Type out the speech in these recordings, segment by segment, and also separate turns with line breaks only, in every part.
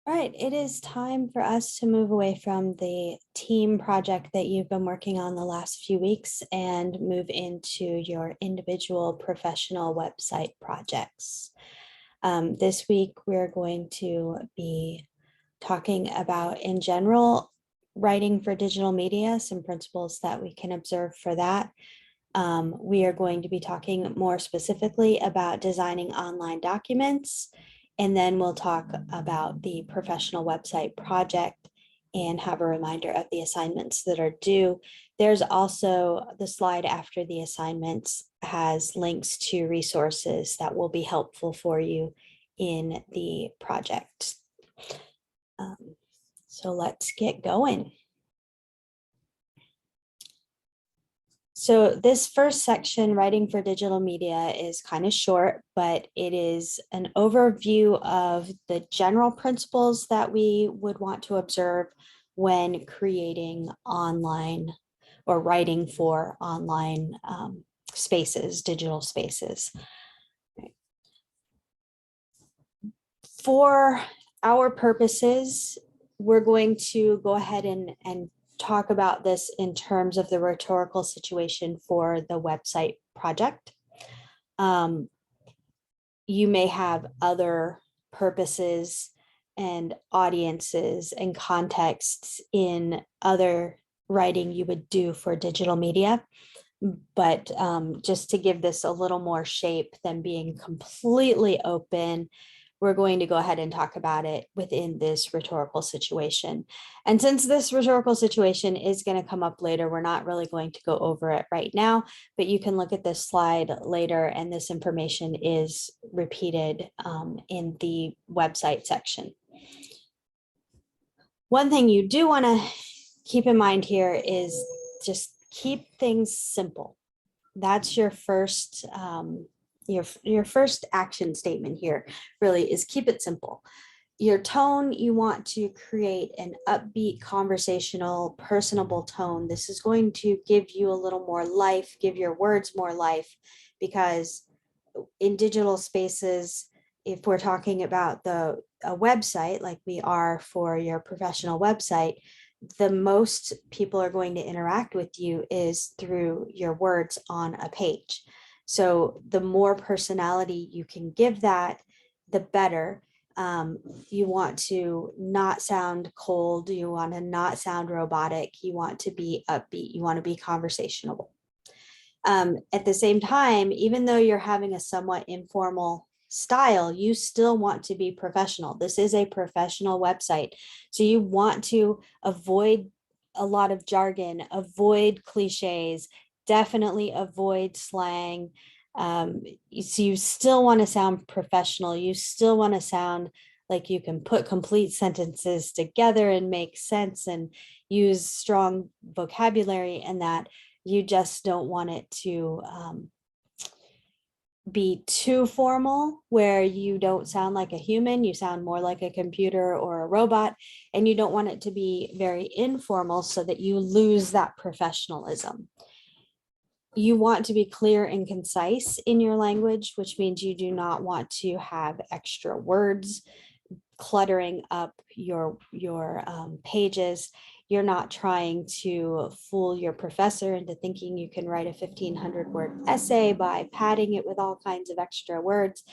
All right, it is time for us to move away from the team project that you've been working on the last few weeks and move into your individual professional website projects. This week, we're going to be talking about, in general, writing for digital media, some principles that we can observe for that. We are going to be talking more specifically about designing online documents, and then we'll talk about the professional website project and have a reminder of the assignments that are due. There's also the slide after the assignments has links to resources that will be helpful for you in the project. So let's get going. So this first section, writing for digital media, is kind of short, but it is an overview of the general principles that we would want to observe when creating online or writing for online spaces, digital spaces. For our purposes, we're going to go ahead and talk about this in terms of the rhetorical situation for the website project. You may have other purposes and audiences and contexts in other writing you would do for digital media. But just to give this a little more shape than being completely open, we're going to go ahead and talk about it within this rhetorical situation. And since this rhetorical situation is going to come up later, we're not really going to go over it right now, but you can look at this slide later, and this information is repeated in the website section. One thing you do want to keep in mind here is just keep things simple. That's your first your first action statement here really is keep it simple. Your tone, you want to create an upbeat, conversational, personable tone. This is going to give you a little more life, give your words more life, because in digital spaces, if we're talking about a website like we are for your professional website, the most people are going to interact with you is through your words on a page. So the more personality you can give that, the better. You want to not sound cold. You want to not sound robotic. You want to be upbeat. You want to be conversational. At the same time, even though you're having a somewhat informal style, you still want to be professional. This is a professional website. So you want to avoid a lot of jargon, avoid cliches, definitely avoid slang. So you still want to sound professional. You still want to sound like you can put complete sentences together and make sense and use strong vocabulary, and that you just don't want it to be too formal where you don't sound like a human, you sound more like a computer or a robot, and you don't want it to be very informal so that you lose that professionalism. You want to be clear and concise in your language, which means you do not want to have extra words cluttering up your pages. You're not trying to fool your professor into thinking you can write a 1,500-word essay by padding it with all kinds of extra words.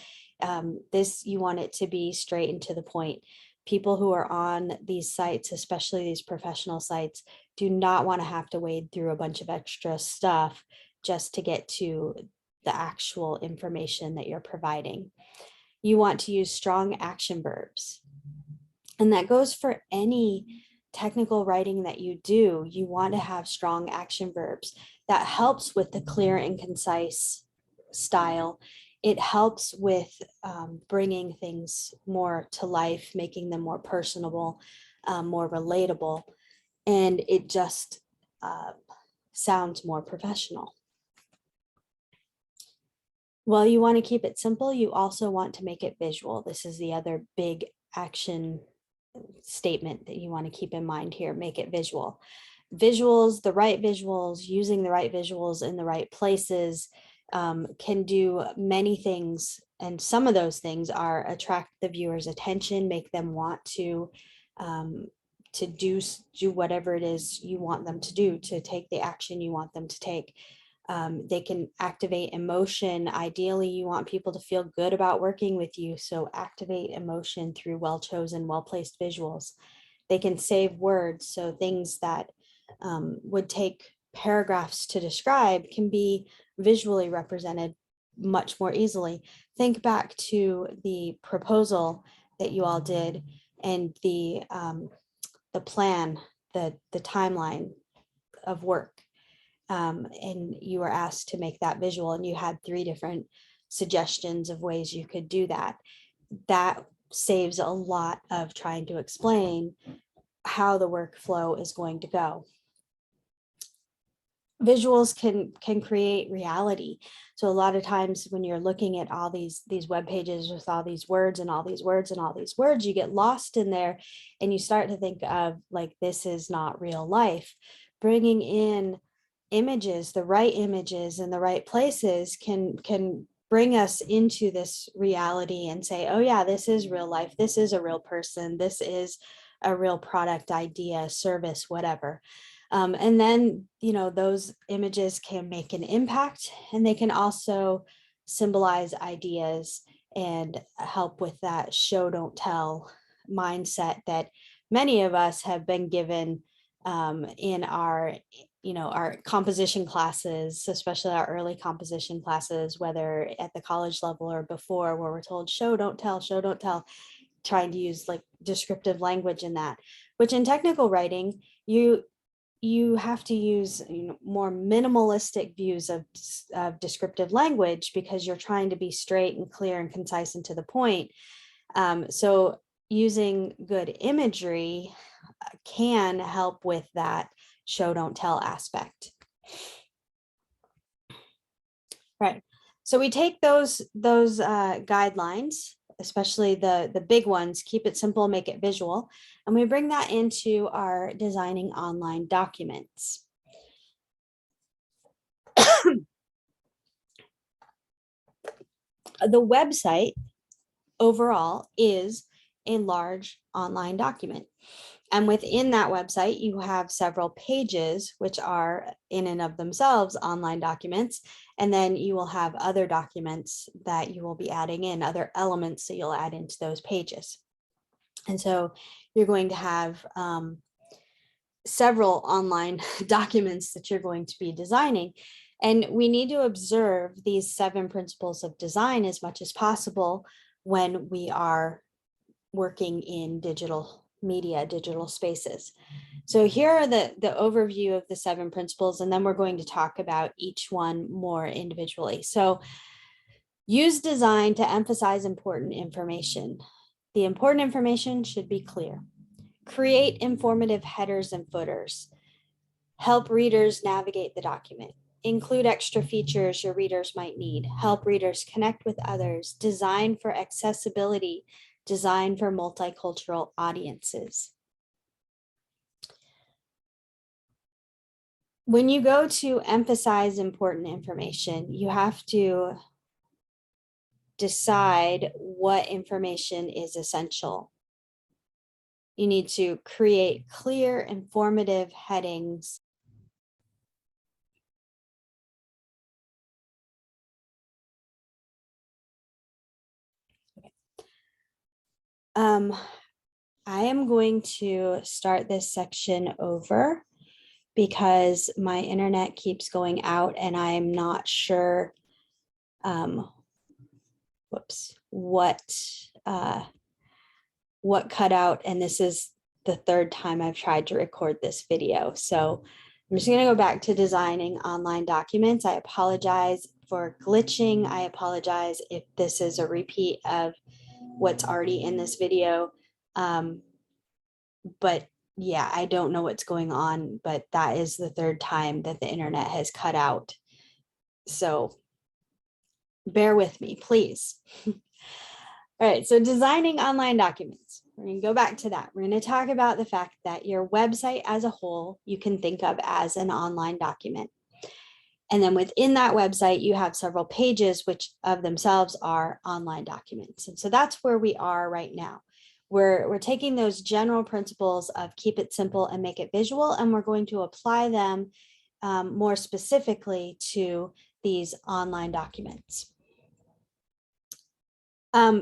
You want it to be straight and to the point. People who are on these sites, especially these professional sites, do not want to have to wade through a bunch of extra stuff just to get to the actual information that you're providing. You want to use strong action verbs. And that goes for any technical writing that you do. You want to have strong action verbs. That helps with the clear and concise style. It helps with bringing things more to life, making them more personable, more relatable, and it just sounds more professional. While you want to keep it simple, you also want to make it visual. This is the other big action statement that you want to keep in mind here. Make it visual. Visuals, the right visuals, using the right visuals in the right places can do many things And some of those things are attract the viewer's attention, make them want to do whatever it is you want them to do, to take the action you want them to take. They can activate emotion. Ideally, you want people to feel good about working with you. So activate emotion through well-chosen, well-placed visuals. They can save words. So things that would take paragraphs to describe can be visually represented much more easily. Think back to the proposal that you all did and the plan, the timeline of work. And you were asked to make that visual, and you had 3 different suggestions of ways you could do that. That saves a lot of trying to explain how the workflow is going to go. Visuals can create reality. So a lot of times when you're looking at all these web pages with all these words and all these words and all these words, you get lost in there and you start to think of like, this is not real life. Bringing in images, the right images in the right places can bring us into this reality and say, oh yeah, this is real life. This is a real person. This is a real product, idea, service, whatever. And then, those images can make an impact, and they can also symbolize ideas and help with that show, don't tell mindset that many of us have been given in our composition classes, especially our early composition classes, whether at the college level or before, where we're told show, don't tell, trying to use like descriptive language in that, which in technical writing, you have to use more minimalistic views of descriptive language, because you're trying to be straight and clear and concise and to the point. So using good imagery can help with that show, don't tell aspect. Right. So we take those guidelines, especially the big ones, keep it simple, make it visual, and we bring that into our designing online documents. The website overall is a large online document. And within that website, you have several pages, which are in and of themselves online documents. And then you will have other documents that you will be adding in, other elements that you'll add into those pages. And so you're going to have several online documents that you're going to be designing. And we need to observe these 7 principles of design as much as possible when we are working in digital media, digital spaces. So here are the overview of the 7 principles, and then we're going to talk about each one more individually. So use design to emphasize important information. The important information should be clear. Create informative headers and footers. Help readers navigate the document. Include extra features your readers might need. Help readers connect with others. Design for accessibility. Design for multicultural audiences. When you go to emphasize important information, you have to decide what information is essential. You need to create clear, informative headings. I am going to start this section over because my internet keeps going out and I'm not sure what cut out, and this is the 3rd time I've tried to record this video. So I'm just going to go back to designing online documents. I apologize for glitching. I apologize if this is a repeat of what's already in this video. But yeah, I don't know what's going on, but that is the 3rd time that the internet has cut out. So bear with me, please. All right, so designing online documents. We're going to go back to that. We're going to talk about the fact that your website as a whole, you can think of as an online document. And then within that website, you have several pages, which of themselves are online documents. And so that's where we are right now. We're taking those general principles of keep it simple and make it visual, and we're going to apply them more specifically to these online documents.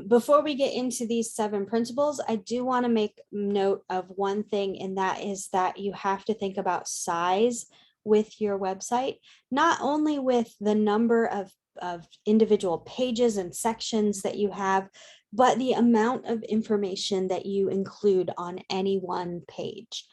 Before we get into these 7 principles, I do want to make note of one thing, and that is that you have to think about size with your website, not only with the number of individual pages and sections that you have, but the amount of information that you include on any one page.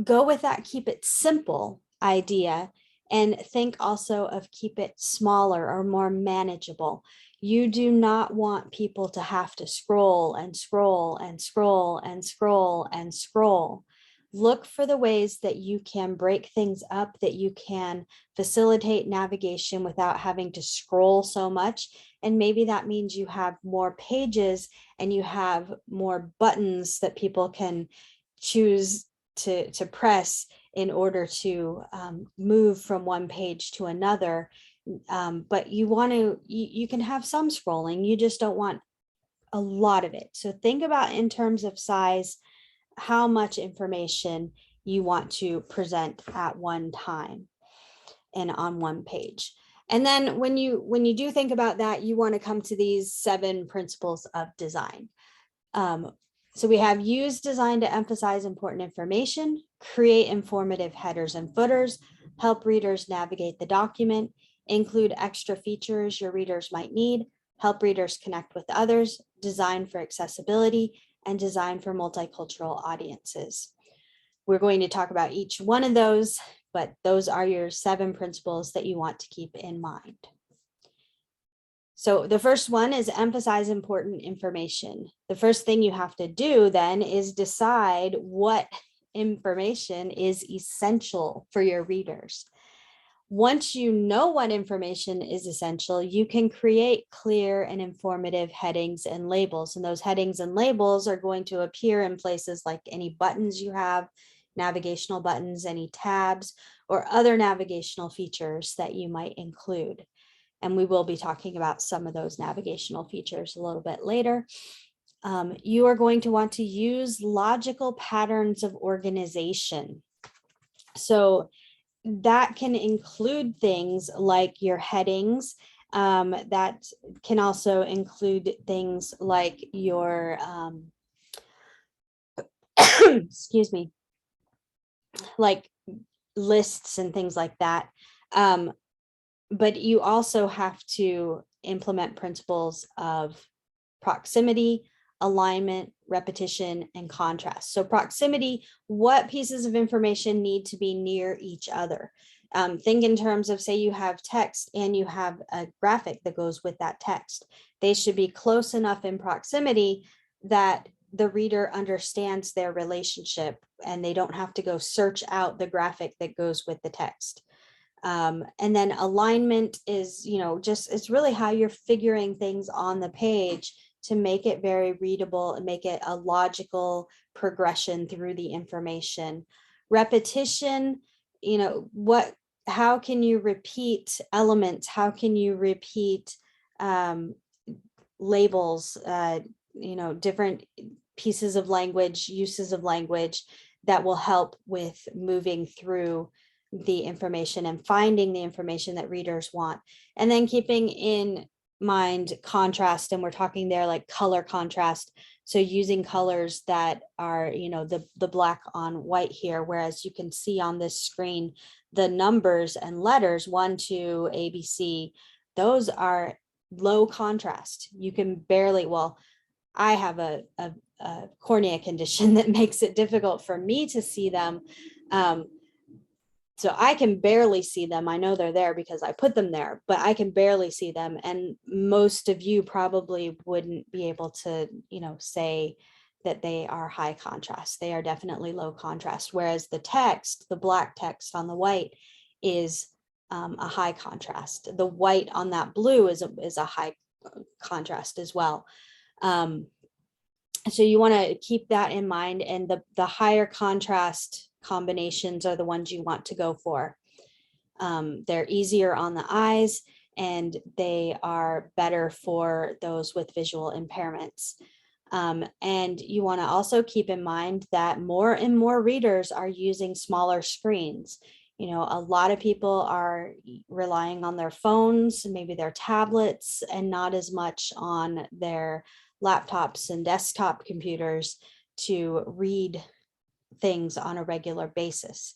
Go with that keep it simple idea, and think also of keep it smaller or more manageable. You do not want people to have to scroll and scroll and scroll and scroll and scroll. Look for the ways that you can break things up, that you can facilitate navigation without having to scroll so much. And maybe that means you have more pages and you have more buttons that people can choose to press in order to move from one page to another. But you can have some scrolling, you just don't want a lot of it. So think about, in terms of size, how much information you want to present at one time and on one page. And then when you do think about that, you want to come to these 7 principles of design. So we have use design to emphasize important information, create informative headers and footers, help readers navigate the document, include extra features your readers might need, help readers connect with others, design for accessibility, and design for multicultural audiences. We're going to talk about each one of those, but those are your 7 principles that you want to keep in mind. So the first one is emphasize important information. The first thing you have to do then is decide what information is essential for your readers. Once you know what information is essential, you can create clear and informative headings and labels. And those headings and labels are going to appear in places like any buttons you have, navigational buttons, any tabs, or other navigational features that you might include. And we will be talking about some of those navigational features a little bit later. You are going to want to use logical patterns of organization. So that can include things like your headings. That can also include things like your, excuse me, like lists and things like that. But you also have to implement principles of proximity, alignment, repetition, and contrast. So proximity, what pieces of information need to be near each other? Think in terms of, say you have text and you have a graphic that goes with that text. They should be close enough in proximity that the reader understands their relationship and they don't have to go search out the graphic that goes with the text. And then alignment is, it's really how you're figuring things on the page to make it very readable and make it a logical progression through the information. Repetition, how can you repeat elements? How can you repeat labels, different pieces of language, uses of language that will help with moving through the information and finding the information that readers want. And then keeping in mind contrast, and we're talking there like color contrast. So using colors that are, the black on white here, whereas you can see on this screen, the numbers and letters 1, 2, ABC, those are low contrast. You can barely, well, I have a cornea condition that makes it difficult for me to see them. So I can barely see them. I know they're there because I put them there, but I can barely see them. And most of you probably wouldn't be able to, say that they are high contrast. They are definitely low contrast. Whereas the text, the black text on the white, is a high contrast. The white on that blue is a high contrast as well. So you want to keep that in mind, and the higher contrast combinations are the ones you want to go for. They're easier on the eyes, and they are better for those with visual impairments. And you want to also keep in mind that more and more readers are using smaller screens. You know, a lot of people are relying on their phones, maybe their tablets, and not as much on their laptops and desktop computers to read things on a regular basis.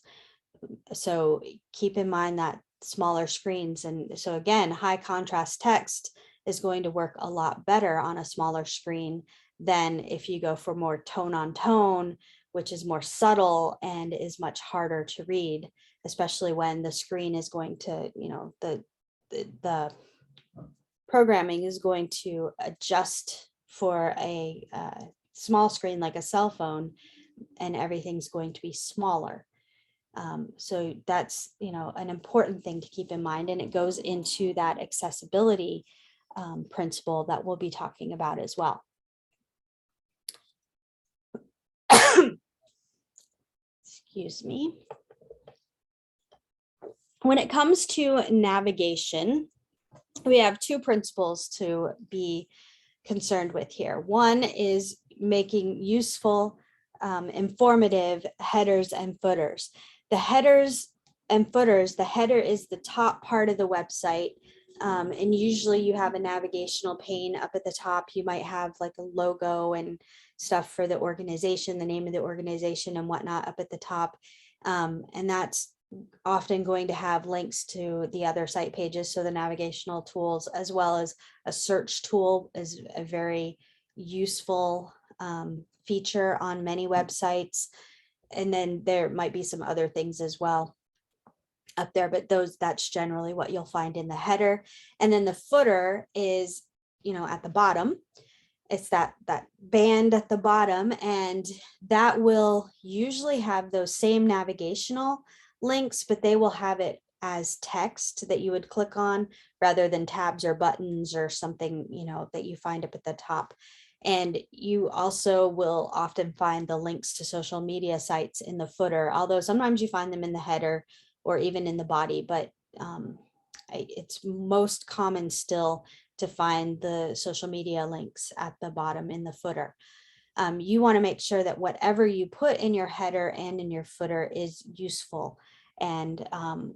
So keep in mind that smaller screens. And so again, high contrast text is going to work a lot better on a smaller screen than if you go for more tone on tone, which is more subtle and is much harder to read, especially when the screen is going to, you know, the programming is going to adjust for a small screen like a cell phone, and everything's going to be smaller. So that's, you know, an important thing to keep in mind, and it goes into that accessibility principle that we'll be talking about as well. Excuse me. When it comes to navigation, we have two principles to be concerned with here. One is making useful, informative headers and footers. The headers and footers, the header is the top part of the website. And usually you have a navigational pane up at the top. You might have like a logo and stuff for the organization, the name of the organization and whatnot up at the top. And that's often going to have links to the other site pages. So the navigational tools, as well as a search tool, is a very useful feature on many websites. And then there might be some other things as well up there, but that's generally what you'll find in the header. And then the footer is, you know, at the bottom. It's that band at the bottom, and that will usually have those same navigational links, but they will have it as text that you would click on rather than tabs or buttons or something, you know, that you find up at the top. And you also will often find the links to social media sites in the footer, although sometimes you find them in the header or even in the body, but it's most common still to find the social media links at the bottom in the footer. You want to make sure that whatever you put in your header and in your footer is useful and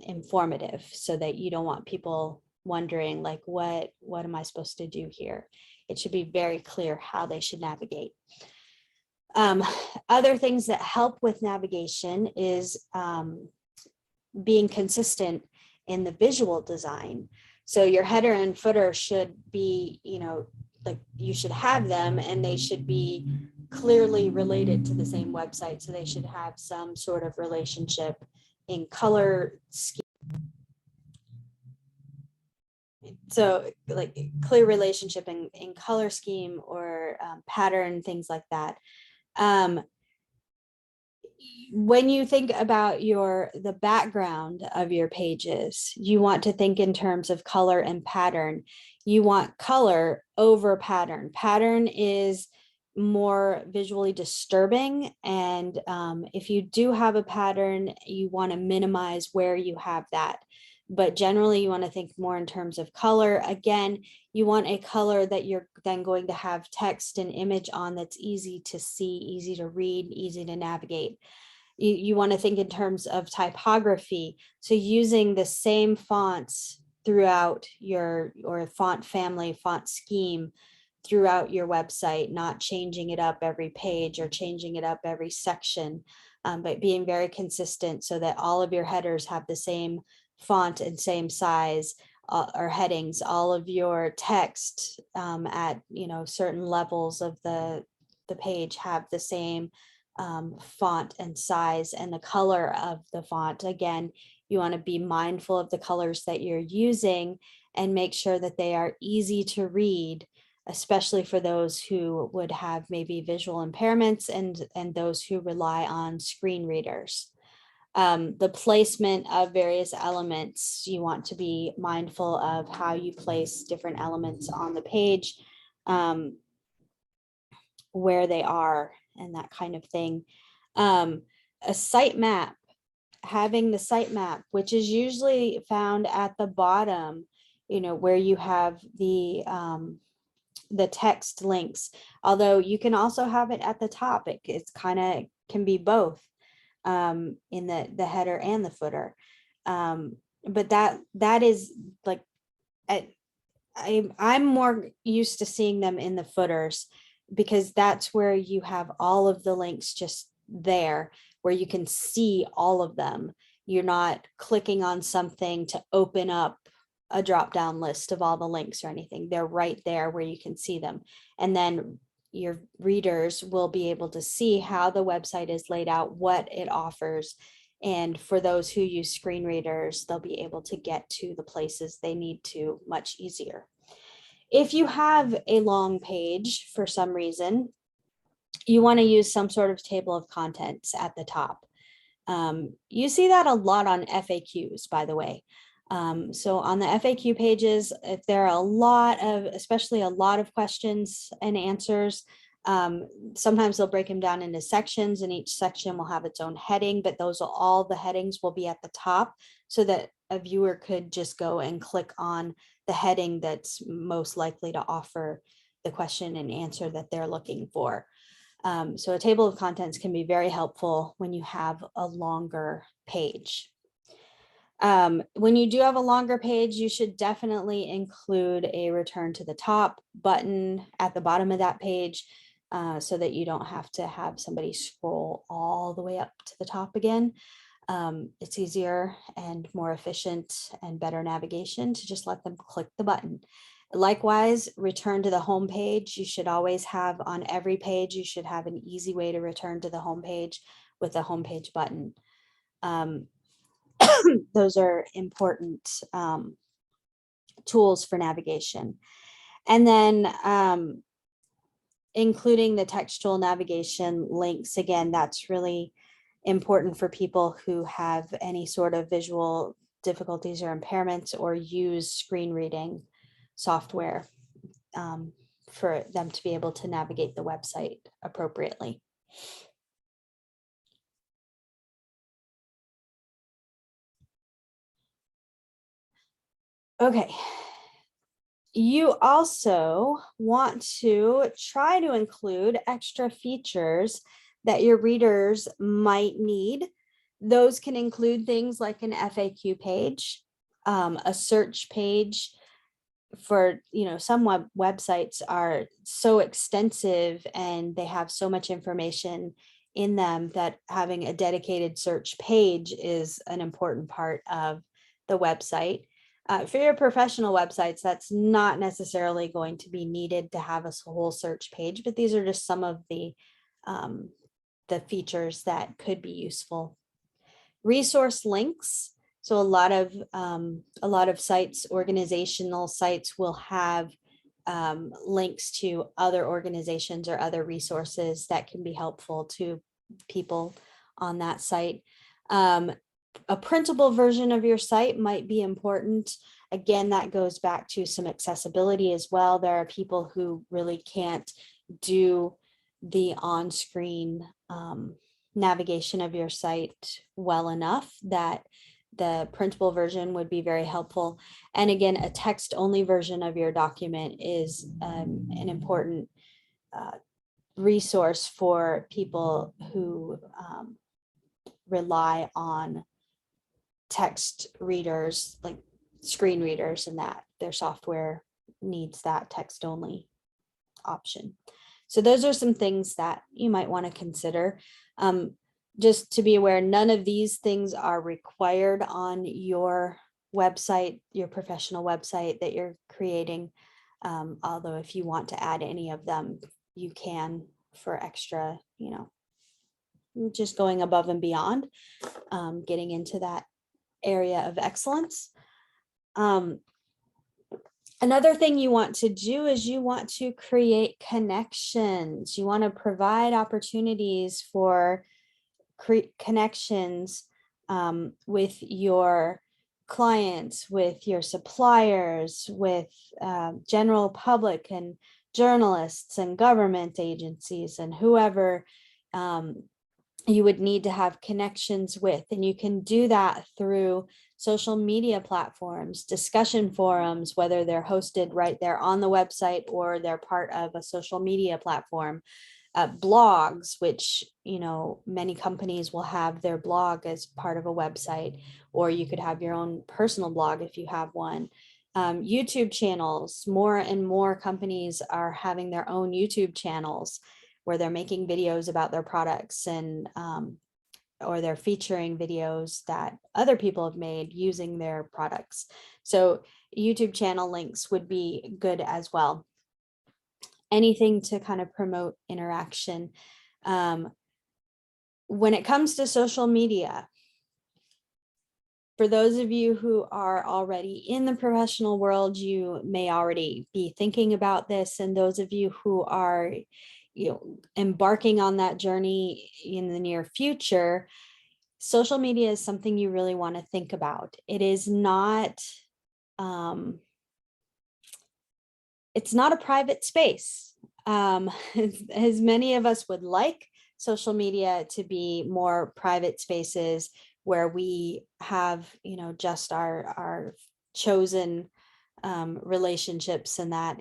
informative, so that you don't want people wondering like, what am I supposed to do here? It should be very clear how they should navigate. Other things that help with navigation is being consistent in the visual design. So your header and footer should be, you know, like you should have them, and they should be clearly related to the same website. So they should have some sort of relationship in color scheme. So like clear relationship in color scheme or pattern, things like that. When you think about the background of your pages, you want to think in terms of color and pattern. You want color over pattern. Pattern is more visually disturbing, and if you do have a pattern, you want to minimize where you have that. But generally you want to think more in terms of color. Again, you want a color that you're then going to have text and image on that's easy to see, easy to read, easy to navigate. You want to think in terms of typography. So using the same fonts throughout or font family, font scheme throughout your website, not changing it up every page or changing it up every section, but being very consistent so that all of your headers have the same font and same size, or headings. All of your text at, you know, certain levels of the page have the same font and size, and the color of the font. Again, you want to be mindful of the colors that you're using and make sure that they are easy to read, especially for those who would have maybe visual impairments and those who rely on screen readers. The placement of various elements, you want to be mindful of how you place different elements on the page, where they are, and that kind of thing. A sitemap having the sitemap, which is usually found at the bottom, where you have the text links, although you can also have it at the top. It's kind of can be both in the header and the footer. But that is like, I'm more used to seeing them in the footers, because that's where you have all of the links just there, where you can see all of them. You're not clicking on something to open up a drop down list of all the links or anything. They're right there where you can see them. And then your readers will be able to see how the website is laid out, what it offers. And for those who use screen readers, they'll be able to get to the places they need to much easier. If you have a long page for some reason, you want to use some sort of table of contents at the top. You see that a lot on FAQs, by the way. So on the FAQ pages, if there are especially a lot of questions and answers, sometimes they'll break them down into sections, and each section will have its own heading, but all the headings will be at the top, so that a viewer could just go and click on the heading that's most likely to offer the question and answer that they're looking for. So a table of contents can be very helpful when you have a longer page. When you do have a longer page, you should definitely include a return to the top button at the bottom of that page, so that you don't have to have somebody scroll all the way up to the top again. It's easier and more efficient and better navigation to just let them click the button. Likewise, return to the home page. You should always have, on every page, you should have an easy way to return to the home page with a homepage button. Those are important tools for navigation. And then including the textual navigation links, again, that's really important for people who have any sort of visual difficulties or impairments, or use screen reading software for them to be able to navigate the website appropriately. Okay. You also want to try to include extra features that your readers might need. Those can include things like an FAQ page, a search page. For some websites are so extensive and they have so much information in them that having a dedicated search page is an important part of the website. For your professional websites, that's not necessarily going to be needed to have a whole search page, but these are just some of the features that could be useful. Resource links. So a lot of sites, organizational sites, will have links to other organizations or other resources that can be helpful to people on that site. A printable version of your site might be important. Again, that goes back to some accessibility as well. There are people who really can't do the on-screen navigation of your site well enough, that the printable version would be very helpful. And again, a text-only version of your document is an important resource for people who rely on text readers, like screen readers, and that their software needs that text-only option. So those are some things that you might want to consider. Just to be aware, none of these things are required on your website, your professional website that you're creating. Although if you want to add any of them, you can, for extra, just going above and beyond, getting into that area of excellence. Another thing you want to do is you want to create connections. You want to provide opportunities for connections with your clients, with your suppliers, with general public and journalists and government agencies and whoever you would need to have connections with, and you can do that through social media platforms, discussion forums, whether they're hosted right there on the website or they're part of a social media platform, blogs, which, many companies will have their blog as part of a website, or you could have your own personal blog if you have one. YouTube channels, more and more companies are having their own YouTube channels where they're making videos about their products, and or they're featuring videos that other people have made using their products. So YouTube channel links would be good as well. Anything to kind of promote interaction. When it comes to social media, for those of you who are already in the professional world, you may already be thinking about this. And those of you who are, embarking on that journey in the near future, social media is something you really want to think about. It is not, it's not a private space. As many of us would like social media to be more private spaces where we have, just our chosen relationships, and that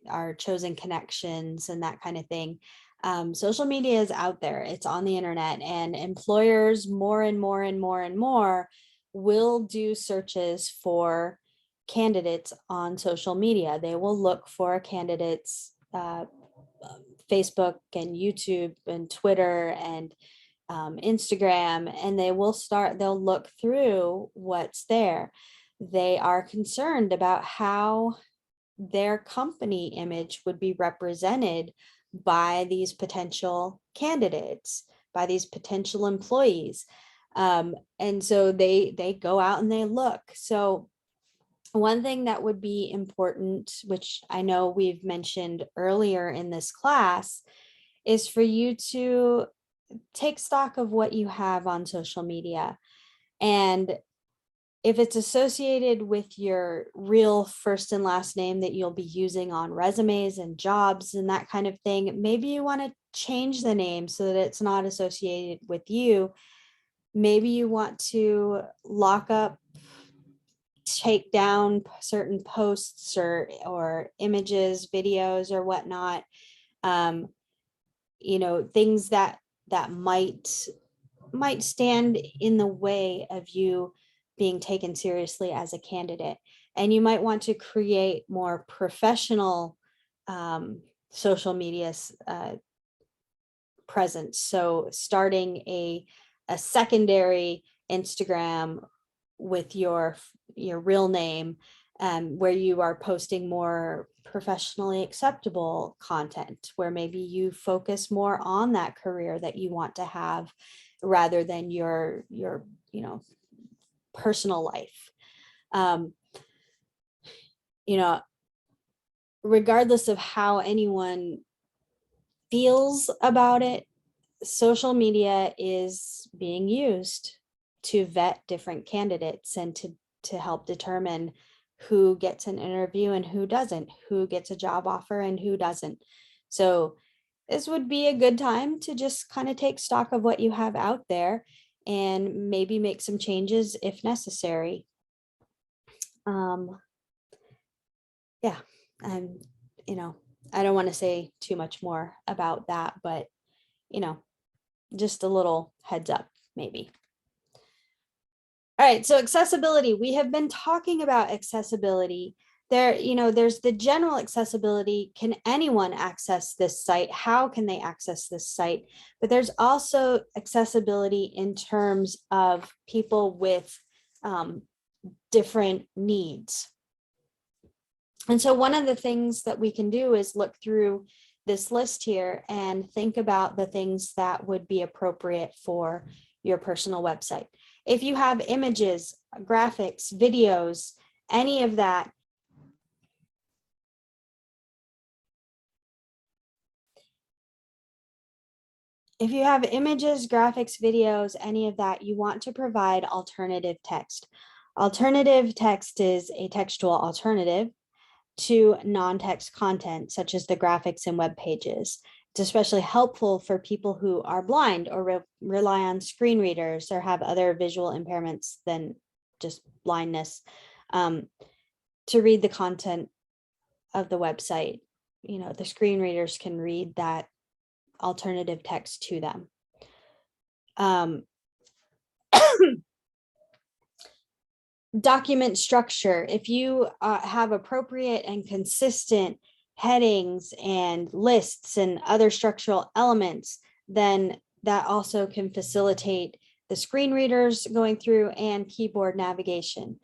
our chosen connections and that kind of thing. Social media is out there, it's on the internet, and employers more and more and more and more will do searches for candidates on social media. They will look for candidates, Facebook and YouTube and Twitter and Instagram, and they'll look through what's there. They are concerned about how their company image would be represented by these potential candidates, by these potential employees. And so they go out and they look. So one thing that would be important, which I know we've mentioned earlier in this class, is for you to take stock of what you have on social media. And if it's associated with your real first and last name that you'll be using on resumes and jobs and that kind of thing, maybe you want to change the name so that it's not associated with you. Maybe you want to lock up, take down certain posts or images, videos, or whatnot. Things that might stand in the way of you being taken seriously as a candidate. And you might want to create more professional social media presence. So starting a secondary Instagram with your real name, where you are posting more professionally acceptable content, where maybe you focus more on that career that you want to have rather than your personal life. Regardless of how anyone feels about it, social media is being used to vet different candidates and to help determine who gets an interview and who doesn't, who gets a job offer and who doesn't. So this would be a good time to just kind of take stock of what you have out there and maybe make some changes if necessary. Yeah, and I don't want to say too much more about that, but just a little heads up, maybe. All right, so accessibility. We have been talking about accessibility. There's the general accessibility. Can anyone access this site? How can they access this site? But there's also accessibility in terms of people with different needs. And so one of the things that we can do is look through this list here and think about the things that would be appropriate for your personal website. If you have images, graphics, videos, any of that, if you have images, graphics, videos, any of that, you want to provide alternative text. Alternative text is a textual alternative to non-text content, such as the graphics and web pages. It's especially helpful for people who are blind or rely on screen readers or have other visual impairments than just blindness, to read the content of the website. You know, the screen readers can read that alternative text to them. Document structure. If you have appropriate and consistent headings and lists and other structural elements, then that also can facilitate the screen readers going through and keyboard navigation.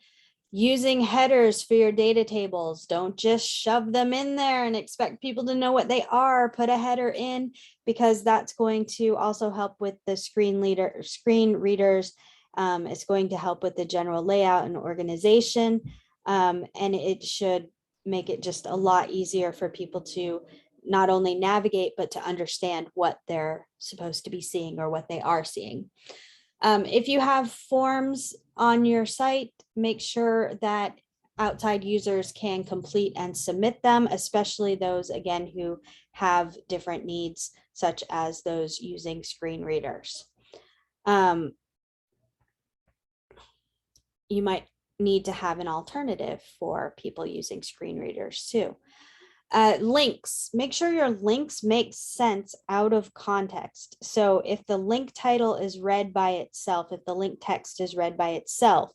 Using headers for your data tables. Don't just shove them in there and expect people to know what they are. Put a header in, because that's going to also help with the screen readers. It's going to help with the general layout and organization. And it should make it just a lot easier for people to not only navigate, but to understand what they're supposed to be seeing or what they are seeing. If you have forms on your site, make sure that outside users can complete and submit them, especially those, again, who have different needs, such as those using screen readers. You might need to have an alternative for people using screen readers too. Links, make sure your links make sense out of context. So if the link title is read by itself, if the link text is read by itself,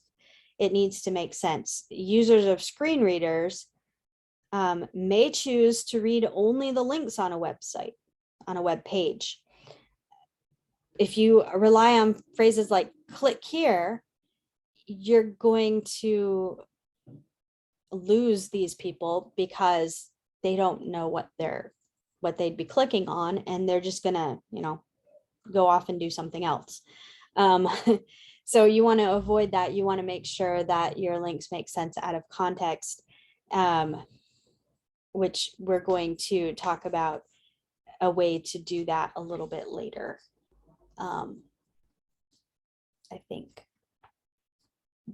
it needs to make sense. Users of screen readers may choose to read only the links on a website, on a web page. If you rely on phrases like click here, you're going to lose these people because they don't know what they'd be clicking on, and they're just gonna, go off and do something else. So you want to avoid that. You want to make sure that your links make sense out of context, which we're going to talk about a way to do that a little bit later, I think.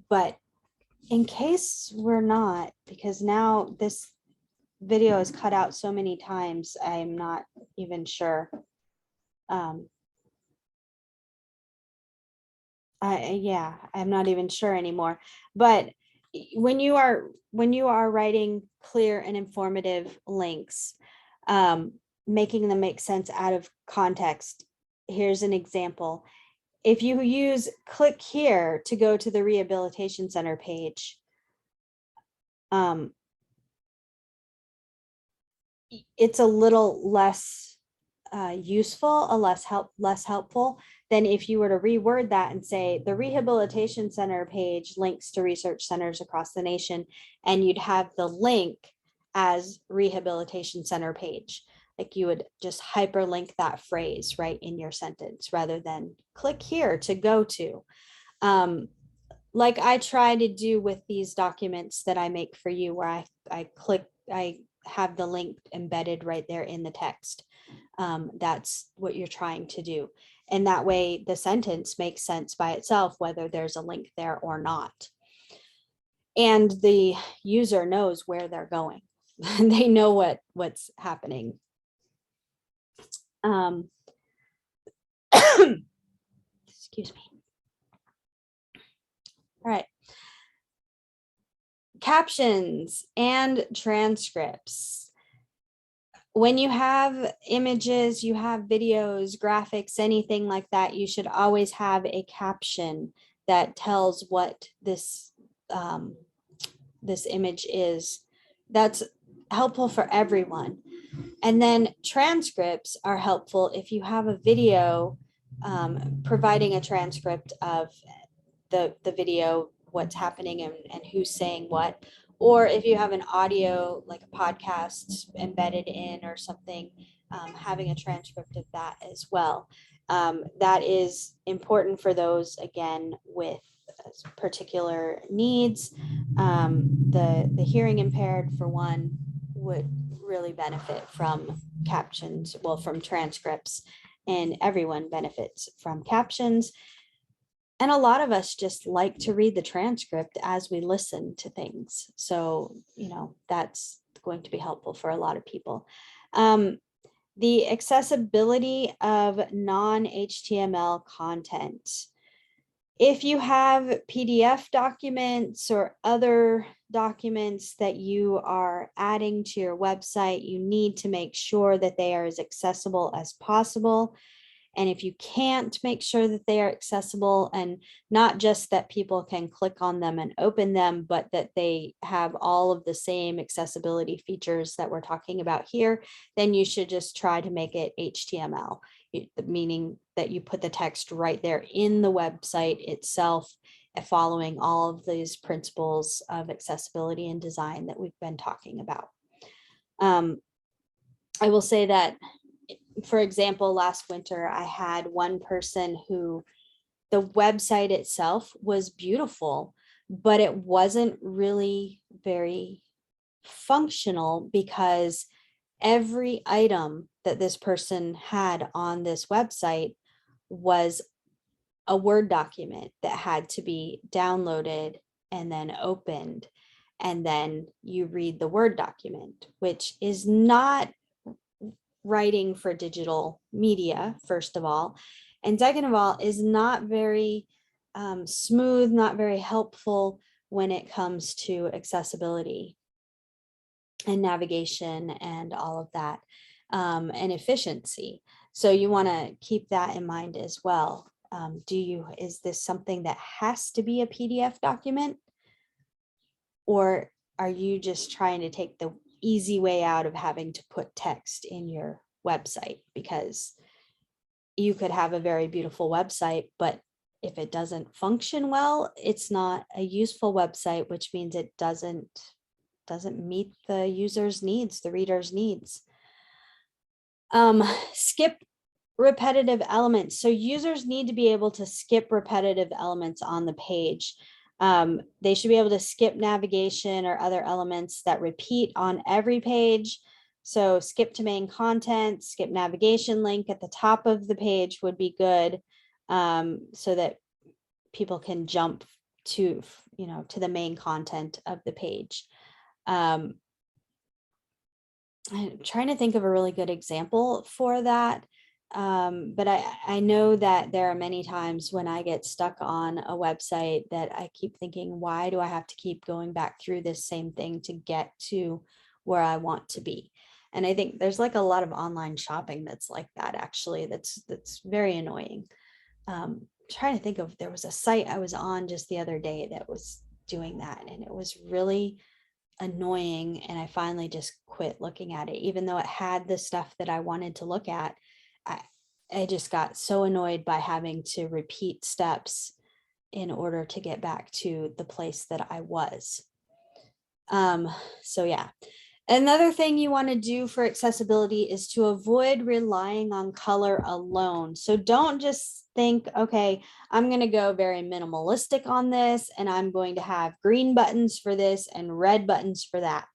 But in case we're not, because now this video is cut out so many times, I'm not even sure. I'm not even sure anymore. But when you are writing clear and informative links, making them make sense out of context, here's an example. If you use click here to go to the rehabilitation center page, it's a little less useful, less helpful than if you were to reword that and say the rehabilitation center page links to research centers across the nation, and you'd have the link as rehabilitation center page. Like you would just hyperlink that phrase right in your sentence rather than click here to go to. Like I try to do with these documents that I make for you, where I have the link embedded right there in the text. That's what you're trying to do. And that way the sentence makes sense by itself, whether there's a link there or not. And the user knows where they're going. They know what's happening. Excuse me. All right. Captions and transcripts. When you have images, you have videos, graphics, anything like that, you should always have a caption that tells what this image is. That's helpful for everyone. And then transcripts are helpful if you have a video providing a transcript of the video, what's happening and who's saying what, or if you have an audio like a podcast embedded in or something, having a transcript of that as well. That is important for those, again, with particular needs. The hearing impaired, for one, would really benefit from captions, well, from transcripts, and everyone benefits from captions. And a lot of us just like to read the transcript as we listen to things. So, that's going to be helpful for a lot of people. The accessibility of non-HTML content. If you have PDF documents or other documents that you are adding to your website, you need to make sure that they are as accessible as possible. And if you can't make sure that they are accessible, and not just that people can click on them and open them, but that they have all of the same accessibility features that we're talking about here, then you should just try to make it HTML, meaning that you put the text right there in the website itself, following all of these principles of accessibility and design that we've been talking about. I will say that, for example, last winter, I had one person who the website itself was beautiful, but it wasn't really very functional because every item that this person had on this website was a Word document that had to be downloaded and then opened. And then you read the Word document, which is not writing for digital media, first of all, and second of all, is not very smooth, not very helpful when it comes to accessibility and navigation and all of that, and efficiency. So you want to keep that in mind as well. Is this something that has to be a PDF document? Or are you just trying to take the easy way out of having to put text in your website? Because you could have a very beautiful website, but if it doesn't function well, it's not a useful website, which means it doesn't meet the user's needs, the reader's needs. Skip repetitive elements. So users need to be able to skip repetitive elements on the page. They should be able to skip navigation or other elements that repeat on every page. So skip to main content, skip navigation link at the top of the page would be good, so that people can jump to, to the main content of the page. I'm trying to think of a really good example for that. But I know that there are many times when I get stuck on a website that I keep thinking, why do I have to keep going back through this same thing to get to where I want to be? And I think there's like a lot of online shopping that's like that, actually, that's very annoying. Trying to think of, there was a site I was on just the other day that was doing that, and it was really annoying. And I finally just quit looking at it, even though it had the stuff that I wanted to look at. I just got so annoyed by having to repeat steps in order to get back to the place that I was. So yeah. Another thing you want to do for accessibility is to avoid relying on color alone. So don't just think, okay, I'm going to go very minimalistic on this, and I'm going to have green buttons for this and red buttons for that.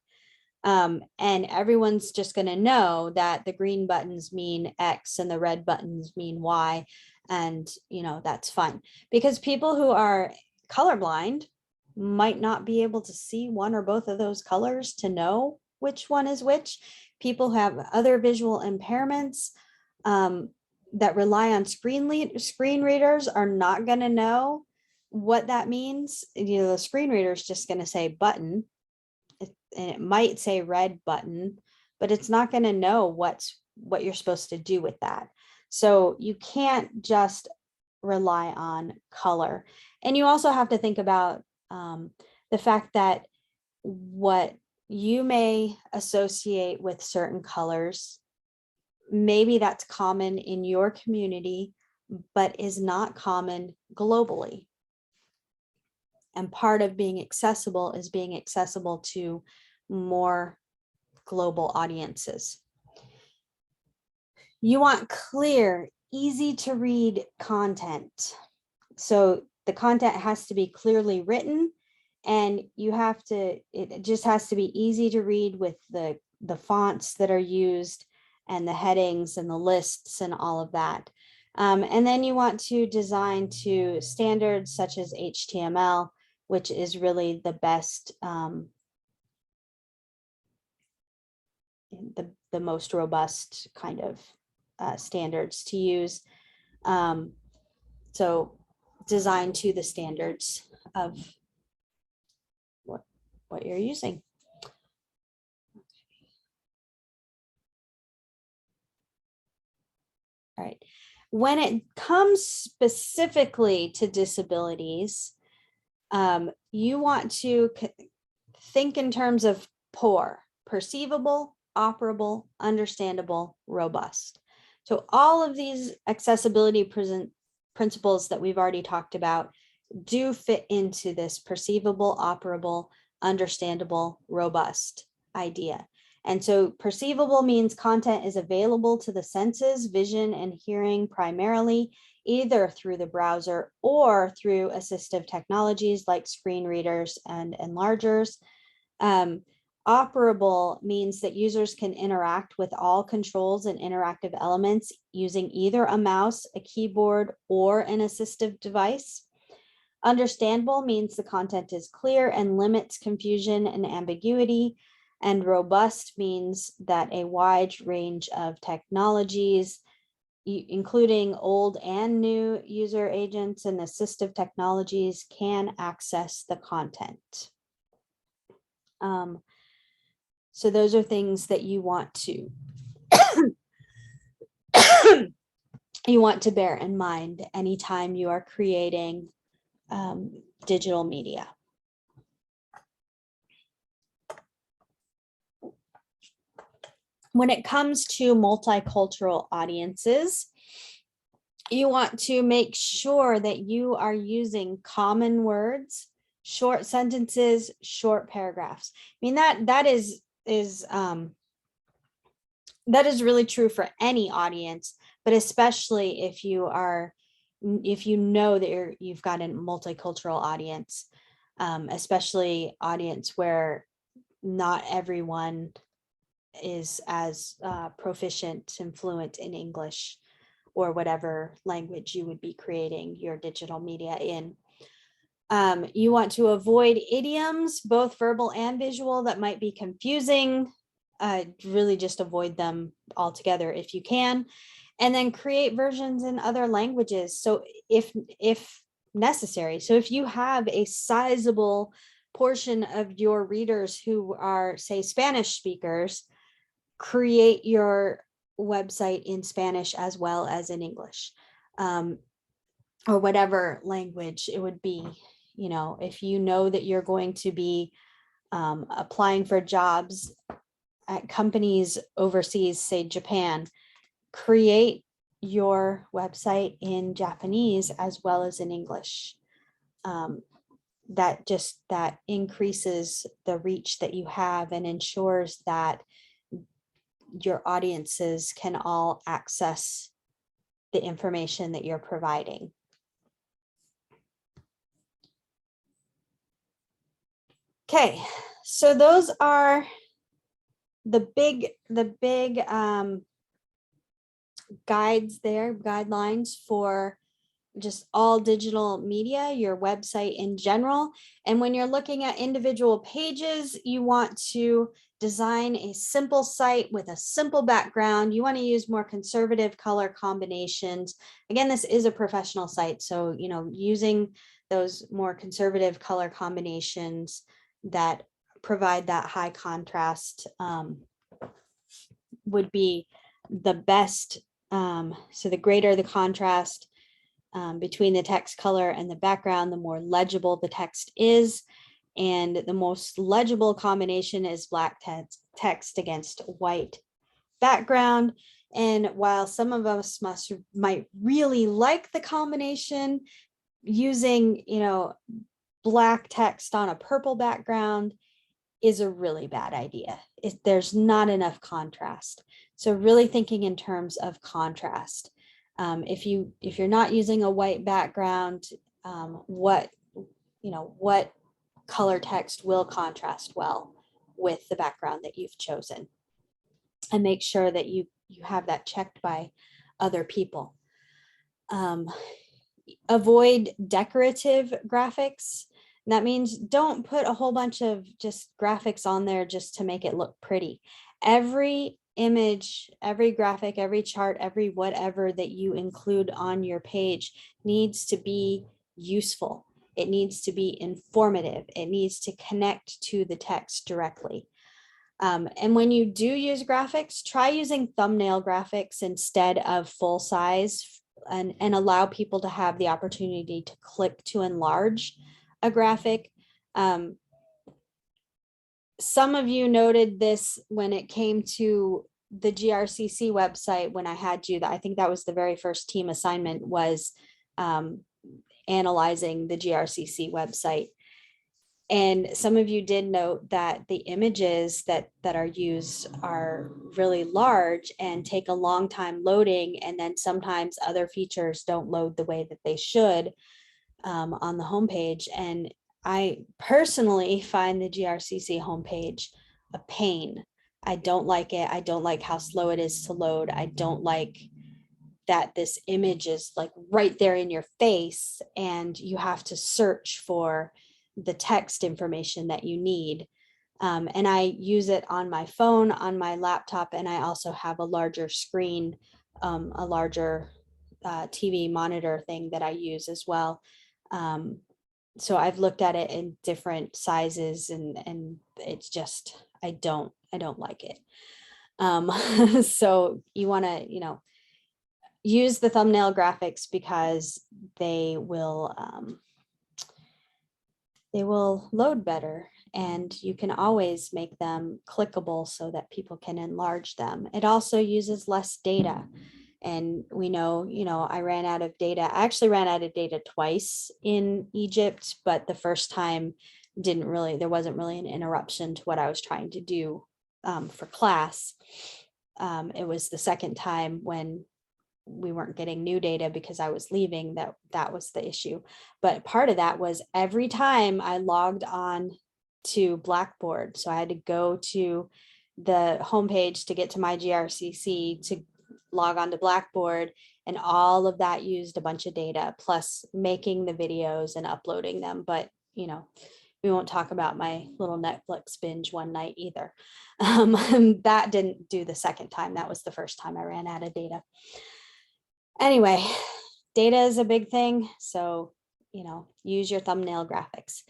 And everyone's just going to know that the green buttons mean X and the red buttons mean Y. And, that's fine, because people who are colorblind might not be able to see one or both of those colors to know which one is which. People who have other visual impairments that rely on screen readers are not going to know what that means. The screen reader is just going to say button, and it might say red button, but it's not going to know what you're supposed to do with that. So you can't just rely on color. And you also have to think about the fact that what you may associate with certain colors, maybe that's common in your community, but is not common globally. And part of being accessible is being accessible to more global audiences. You want clear, easy to read content. So the content has to be clearly written, and it just has to be easy to read with the fonts that are used and the headings and the lists and all of that. And then you want to design to standards such as HTML, which is really the best the most robust kind of standards to use. So design to the standards of what you're using. All right. When it comes specifically to disabilities, you want to think in terms of POUR: perceivable, operable, understandable, robust. So all of these accessibility principles that we've already talked about do fit into this perceivable, operable, understandable, robust idea. And so perceivable means content is available to the senses, vision and hearing primarily, either through the browser or through assistive technologies like screen readers and enlargers. Operable means that users can interact with all controls and interactive elements using either a mouse, a keyboard, or an assistive device. Understandable means the content is clear and limits confusion and ambiguity. And robust means that a wide range of technologies, including old and new user agents and assistive technologies, can access the content. So those are things that you want to bear in mind anytime you are creating digital media. When it comes to multicultural audiences, you want to make sure that you are using common words, short sentences, short paragraphs. I mean, that is really true for any audience, but especially if you know that you've got a multicultural audience, especially audience where not everyone is as proficient and fluent in English or whatever language you would be creating your digital media in. You want to avoid idioms, both verbal and visual, that might be confusing. Really just avoid them altogether if you can. And then create versions in other languages. So if necessary. So if you have a sizable portion of your readers who are, say, Spanish speakers, create your website in Spanish as well as in English, or whatever language it would be. You know, if you know that you're going to be applying for jobs at companies overseas, say Japan, create your website in Japanese as well as in English. That increases the reach that you have and ensures that your audiences can all access the information that you're providing. Okay, so those are the big guidelines for just all digital media, your website in general. And when you're looking at individual pages, you want to design a simple site with a simple background. You want to use more conservative color combinations. Again, this is a professional site, so using those more conservative color combinations that provide that high contrast would be the best. So the greater the contrast between the text color and the background, the more legible the text is. And the most legible combination is black text against white background. And while some of us might really like the combination, using black text on a purple background is a really bad idea. There's not enough contrast. So really thinking in terms of contrast. If you're not using a white background, what color text will contrast well with the background that you've chosen, and make sure that you have that checked by other people. Avoid decorative graphics. And that means don't put a whole bunch of just graphics on there just to make it look pretty. Every image, every graphic, every chart, every whatever that you include on your page needs to be useful. It needs to be informative. It needs to connect to the text directly. And when you do use graphics, try using thumbnail graphics instead of full size, and allow people to have the opportunity to click to enlarge a graphic. Some of you noted this when it came to the GRCC website when I had you, that I think that was the very first team assignment, was analyzing the GRCC website. And some of you did note that the images that are used are really large and take a long time loading. And then sometimes other features don't load the way that they should on the homepage. And I personally find the GRCC homepage a pain. I don't like it. I don't like how slow it is to load. I don't like that this image is like right there in your face and you have to search for the text information that you need. And I use it on my phone, on my laptop, and I also have a larger screen, a larger TV monitor thing that I use as well. So I've looked at it in different sizes, and it's just, I don't like it. So you want to, use the thumbnail graphics because they will load better, and you can always make them clickable so that people can enlarge them. It also uses less data. And we know, I ran out of data. I actually ran out of data twice in Egypt, but the first time there wasn't really an interruption to what I was trying to do for class. It was the second time when we weren't getting new data because I was leaving that was the issue. But part of that was every time I logged on to Blackboard, so I had to go to the homepage to get to my GRCC to log on to Blackboard, and all of that used a bunch of data, plus making the videos and uploading them. But we won't talk about my little Netflix binge one night either. That didn't do the second time. That was the first time I ran out of data. Anyway, data is a big thing. So, use your thumbnail graphics.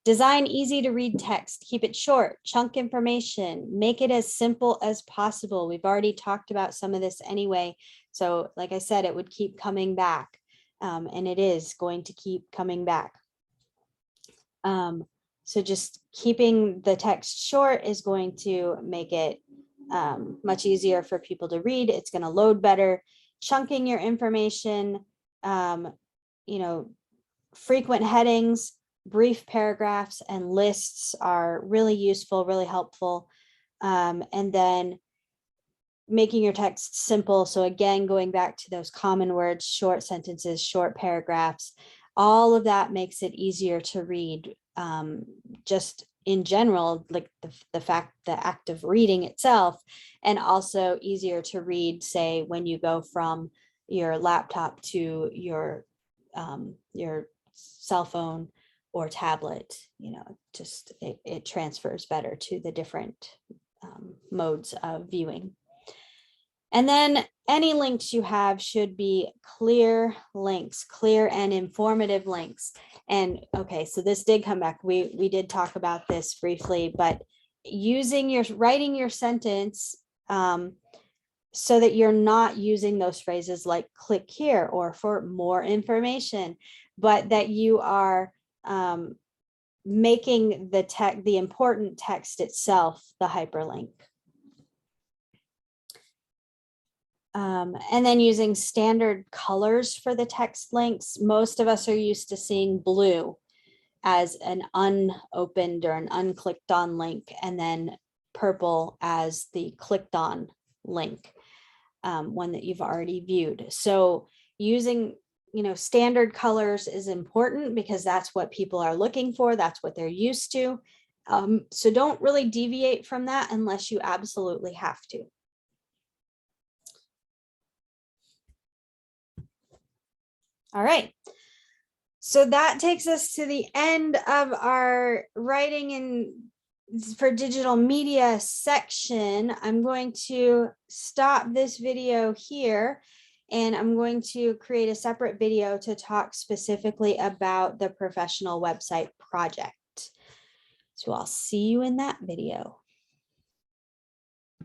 Design easy to read text. Keep it short, chunk information, make it as simple as possible. We've already talked about some of this anyway. So like I said, it would keep coming back, and it is going to keep coming back. So just keeping the text short is going to make it much easier for people to read. It's going to load better. Chunking your information, frequent headings, brief paragraphs, and lists are really useful, really helpful. And then making your text simple. So again, going back to those common words, short sentences, short paragraphs, all of that makes it easier to read. Just in general, like the act of reading itself, and also easier to read, say, when you go from your laptop to your cell phone or tablet, just it transfers better to the different modes of viewing. And then any links you have should be clear links, clear and informative links. And okay, so this did come back. We did talk about this briefly, but writing your sentence so that you're not using those phrases like click here or for more information, but that you are making the important text itself the hyperlink. And then using standard colors for the text links. Most of us are used to seeing blue as an unopened or an unclicked on link, and then purple as the clicked on link, one that you've already viewed. So using standard colors is important because that's what people are looking for. That's what they're used to. So don't really deviate from that unless you absolutely have to. All right. So that takes us to the end of our writing in for digital media section. I'm going to stop this video here and I'm going to create a separate video to talk specifically about the professional website project. So I'll see you in that video.